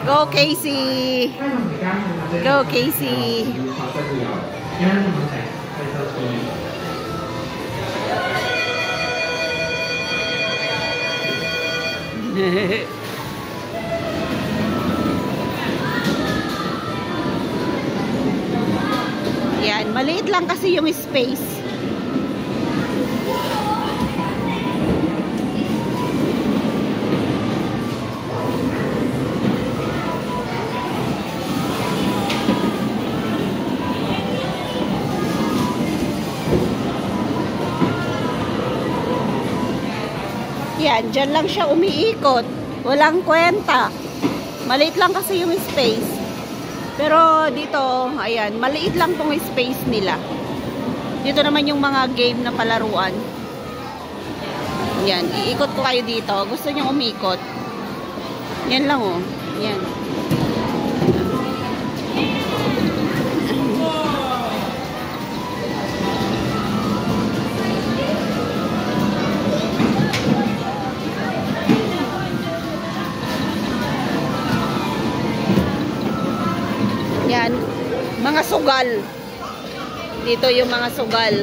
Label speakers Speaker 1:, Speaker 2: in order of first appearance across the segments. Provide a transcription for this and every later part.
Speaker 1: Go Casey! Go Casey! Yan, maliit lang kasi yung space. Yan, dyan lang siya umiikot. Walang kwenta. Maliit lang kasi yung space. Pero dito, ayan, maliit lang tong space nila. Dito naman yung mga game na palaruan. Yan, iikot ko kayo dito. Gusto nyo umikot? Yan lang oh. Yan. Yan, mga sugal. Dito yung mga sugal.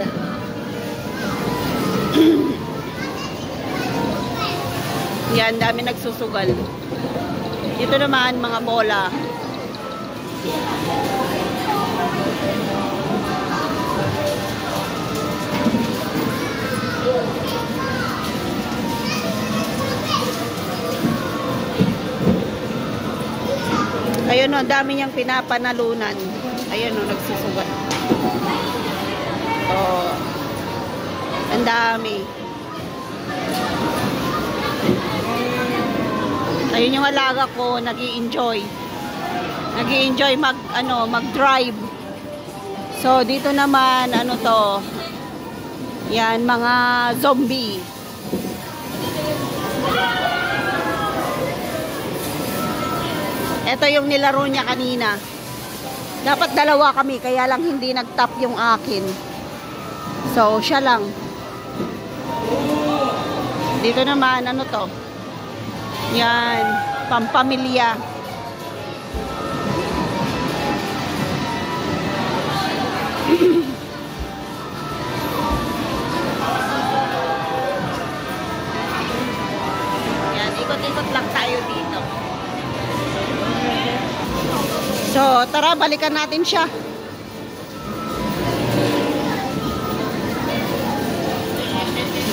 Speaker 1: Yan, dami nagsusugal. Dito naman, mga bola. Ayun o, dami niyang pinapanalunan. Ayun o, nagsusugat. Oh, ang dami. Ayun yung alaga ko, nag-i-enjoy. Nag-i-enjoy mag-drive. So, dito naman, ano to? Yan, mga zombie. Ito yung nilaro niya kanina. Dapat dalawa kami, kaya lang hindi nag-tap yung akin. So, siya lang. Dito naman, ano to? Yan, pampamilya. Yan, ikot-ikot lang tayo dito. So, tara, balikan natin siya.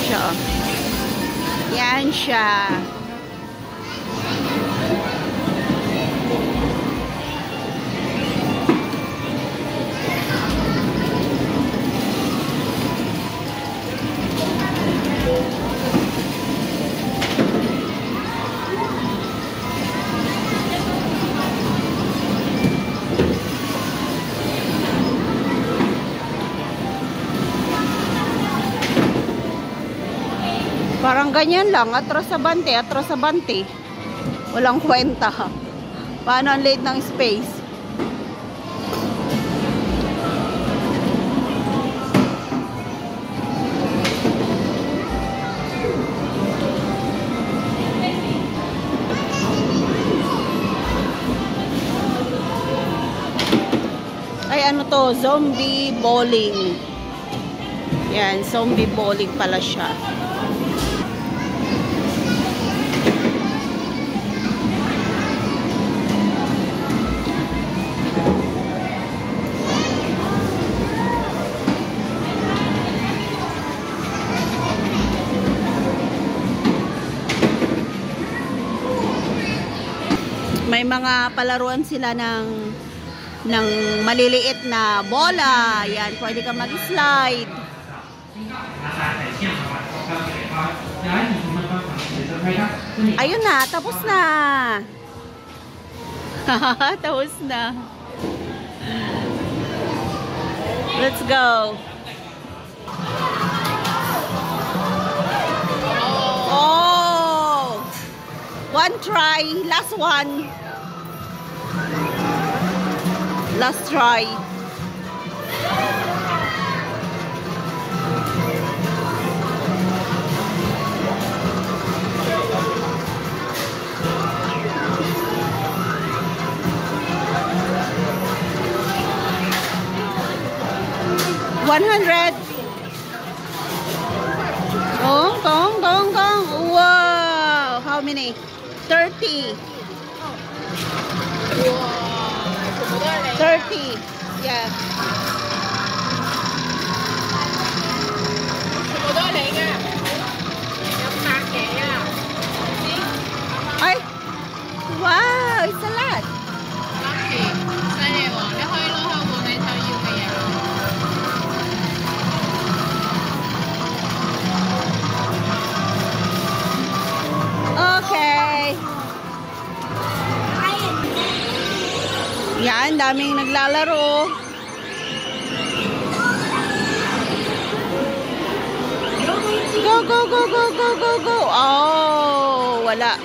Speaker 1: Siya. Yan siya. Parang ganyan lang, atras-abante, atras-abante. Walang kwenta. Paano ang late ng space? Ay, ano to? Zombie bowling. Yan, zombie bowling pala siya. May mga palaruan sila ng maliliit na bola. Yan, pwede ka mag-slide. Ayun na, tapos na. Tapos na. Let's go. Oh! One try, last one. Last try. 100. Gong, gong, gong, gong. Wow. How many? 30. 30. Yeah. Ay. Wow, it's a lot. Okay. Yan, daming naglalaro. Go, go, go, go, go, go, go. Oh, wala.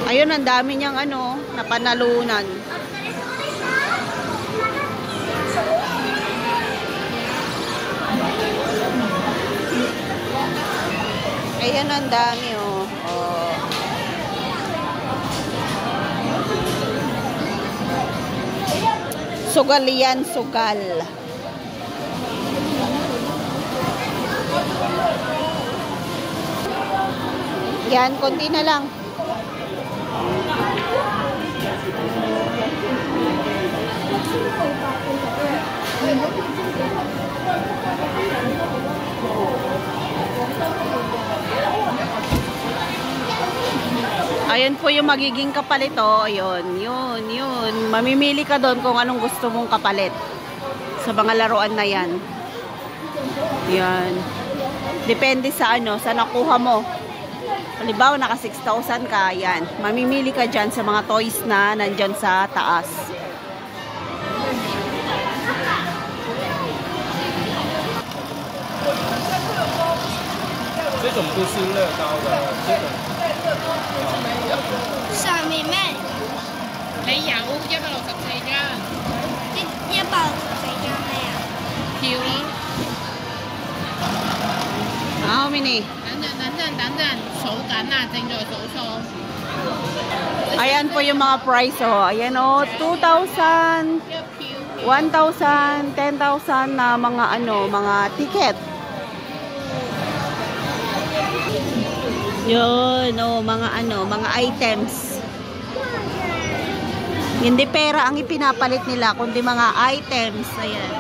Speaker 1: Ayun, ang dami niyang ano, napanalunan. Ayan, ang dami, oh. Oh. Sugal yan, sugal. Yan, konti na lang. Ayan po yung magiging kapalit, oh. Ayun, yun. Mamimili ka doon kung anong gusto mong kapalit sa mga laruan na yan. Yan. Depende sa ano, sa nakuha mo. Halimbawa, naka 6,000 ka, yan. Mamimili ka dyan sa mga toys na nandyan sa taas.
Speaker 2: Ito po sila tao na.
Speaker 3: 上面咩？
Speaker 4: 你有164張
Speaker 3: 164張咩啊？
Speaker 4: 票咯。
Speaker 1: How many?
Speaker 4: 等陣，數緊啊，正在數數。
Speaker 1: Ayan po yung mga price, oh. Ayan, oh. 2,000, 1,000, 10,000 na mga ano, mga ticket. Yun, oh, mga ano, mga items. Hindi pera ang ipinapalit nila, kundi mga items. Ayan.